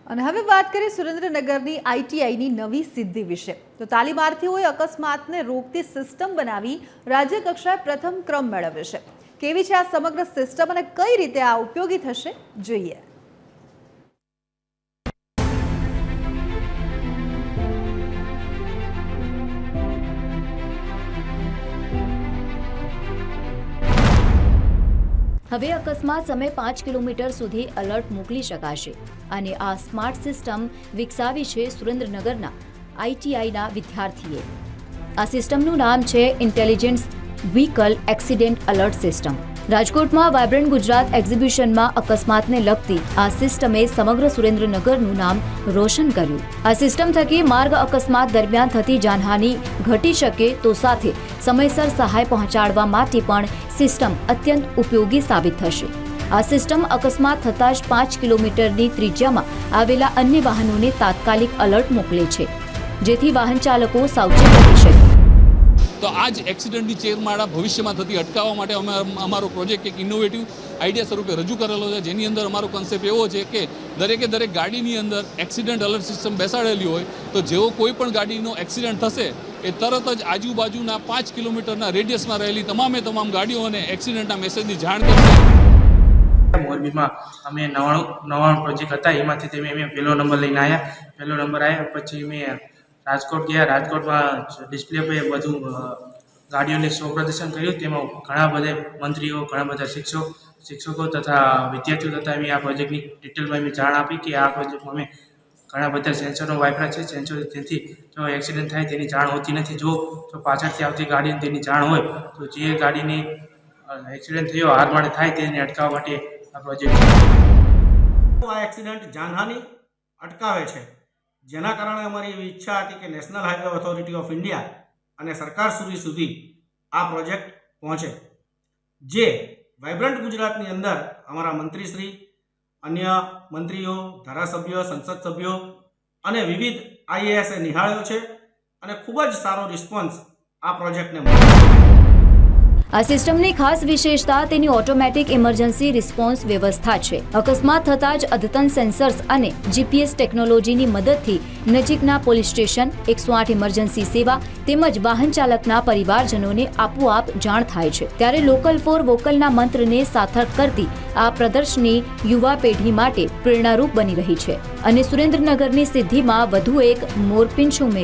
અને હવે વાત કરીએ સુરેન્દ્રનગરની આઈટીઆઈની નવી સિદ્ધિ વિશે। તો તાલીમાર્થીઓએ અકસ્માતને રોકતી સિસ્ટમ બનાવી રાજ્ય કક્ષાએ પ્રથમ ક્રમ મેળવ્યો છે। કેવી છે આ સમગ્ર સિસ્ટમ અને કઈ રીતે આ ઉપયોગી થશે જોઈએ। હવે અકસ્માત સમય 5 કિલોમીટર સુધી એલર્ટ મોકલી શકાશે અને આ સ્માર્ટ સિસ્ટમ વિકસાવી છે સુરેન્દ્રનગરના આઈટીઆઈના વિદ્યાર્થીએ। આ સિસ્ટમનું નામ છે intelligent vehicle accident alert system. રાજકોટમાં વાયબ્રન્ટ ગુજરાત એક્ઝિબિશનમાં અકસ્માતને લગતી આ સિસ્ટમે સમગ્ર સુરેન્દ્રનગરનું નામ રોશન કર્યું। આ સિસ્ટમ થકી માર્ગ અકસ્માત દરમિયાન થતી જાનહાનિ ઘટી શકે તો સાથે સમયસર સહાય પહોંચાડવા માટે પણ સિસ્ટમ અત્યંત ઉપયોગી સાબિત થશે। આ સિસ્ટમ અકસ્માત થતાં જ 5 કિલોમીટરની ત્રિજ્યામાં આવેલા અન્ય વાહનોને તાત્કાલિક એલર્ટ મોકલે છે, જેથી વાહન ચાલકો સાવચેત રહી શકે। તો આ જ એક્સિડન્ટની ચેરમાળા ભવિષ્યમાં થતી અટકાવવા માટે અમે અમારો પ્રોજેક્ટ એક ઇનોવેટિવ આઈડિયા સ્વરૂપે રજૂ કરેલો છે, જેની અંદર અમારો કન્સેપ્ટ એવો છે કે દરેક ગાડીની અંદર એક્સિડન્ટ એલર્ટ સિસ્ટમ બેસાડેલી હોય તો જેવો કોઈ પણ ગાડીનો એક્સિડન્ટ થશે એ તરત જ આજુબાજુના 5 કિલોમીટરના રેડિયસમાં રહેલી તમામ ગાડીઓને એક્સિડન્ટના મેસેજની જાણ કરશે। મોરબીમાં અમે 99 પ્રોજેક્ટ હતા, એમાંથી અમે પહેલો નંબર લઈને આવ્યા। પહેલો નંબર આવ્યા પછી મેં રાજકોટ ગયા। રાજકોટમાં ડિસ્પ્લે પર બધું ગાડીઓને શો પ્રદર્શન કર્યું। તેમાં ઘણા બધા મંત્રીઓ, ઘણા બધા શિક્ષકો તથા વિદ્યાર્થીઓ તથા અમે આ પ્રોજેક્ટની ડિટેલમાં અમે જાણ આપી કે આ પ્રોજેક્ટમાં અમે ઘણા બધા સેન્સરો વાપર્યા છે। સેન્સર તેથી જો એક્સિડન્ટ થાય તેની જાણ હોતી નથી। જો પાછળથી આવતી ગાડીને તેની જાણ હોય તો જે ગાડીને એક્સિડન્ટ થયો હારમાળે થાય તેને અટકાવવા માટે આ પ્રોજેક્ટ આ એક્સિડન્ટ જાનહાનિ અટકાવે છે, જેના કારણે અમારી એવી ઈચ્છા હતી કે national highway authority of India અને સરકાર સુધી આ પ્રોજેક્ટ પહોંચે, જે વાયબ્રન્ટ ગુજરાતની અંદર અમારા મંત્રીશ્રી, અન્ય મંત્રીઓ, ધારાસભ્યો, સંસદ સભ્યો અને વિવિધ આઈએએસે નિહાળ્યો છે અને ખૂબ જ સારો રિસ્પોન્સ આ પ્રોજેક્ટને મળ્યો। આ સિસ્ટમની ખાસ વિશેષતા તેની ઓટોમેટિક ઇમરજન્સી રિસ્પોન્સ વ્યવસ્થા છે। અકસ્માત થતાં જ અદ્યતન સેન્સર્સ અને જીપીએસ ટેકનોલોજીની મદદથી નજીકના પોલીસ સ્ટેશન, 108 ઇમરજન્સી સેવા તેમજ વાહન ચાલકના પરિવારજનોને આપોઆપ જાણ થાય છે। ત્યારે લોકલ ફોર વોકલના મંત્રને સાર્થક કરતી આ પ્રદર્શની યુવા પેઢી માટે પ્રેરણારૂપ બની રહી છે અને સુરેન્દ્રનગરની સિદ્ધિમાં વધુ એક મોરપીંછ ઉમેર્યું।